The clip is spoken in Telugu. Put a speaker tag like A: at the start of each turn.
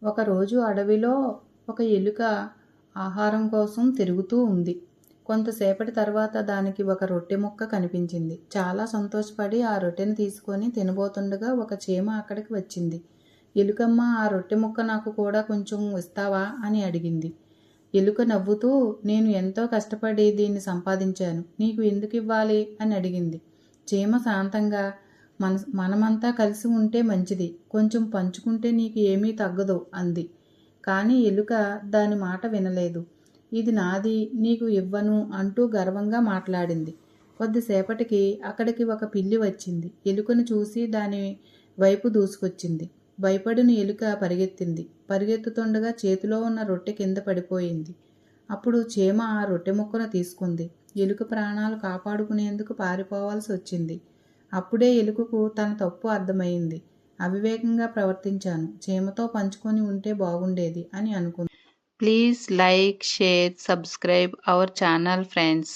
A: ఒకరోజు అడవిలో ఒక ఎలుక ఆహారం కోసం తిరుగుతూ ఉంది. కొంతసేపటి తర్వాత దానికి ఒక రొట్టె ముక్క కనిపించింది. చాలా సంతోషపడి ఆ రొట్టెని తీసుకొని తినబోతుండగా ఒక చీమ అక్కడికి వచ్చింది. ఎలుకమ్మ, ఆ రొట్టె ముక్క నాకు కూడా కొంచెం ఇస్తావా అని అడిగింది. ఎలుక నవ్వుతూ, నేను ఎంతో కష్టపడి దీన్ని సంపాదించాను, నీకు ఎందుకు ఇవ్వాలి అని అడిగింది. చీమ శాంతంగా, మనమంతా కలిసి ఉంటే మంచిది, కొంచెం పంచుకుంటే నీకు ఏమీ తగ్గదు అంది. కానీ ఎలుక దాని మాట వినలేదు. ఇది నాది, నీకు ఇవ్వను అంటూ గర్వంగా మాట్లాడింది. కొద్దిసేపటికి అక్కడికి ఒక పిల్లి వచ్చింది. ఎలుకను చూసి దాని వైపు దూసుకొచ్చింది. భయపడిన ఎలుక పరిగెత్తింది. పరిగెత్తుతుండగా చేతిలో ఉన్న రొట్టె కింద పడిపోయింది. అప్పుడు చీమ ఆ రొట్టె ముక్కను తీసుకుంది. ఎలుక ప్రాణాలు కాపాడుకునేందుకు పారిపోవాల్సి వచ్చింది. అప్పుడే ఎలుకకు తన తప్పు అర్థమైంది. అవివేకంగా ప్రవర్తించాను, చీమతో పంచుకొని ఉంటే బాగుండేది అని అనుకుంది. Please like, share, subscribe our channel friends.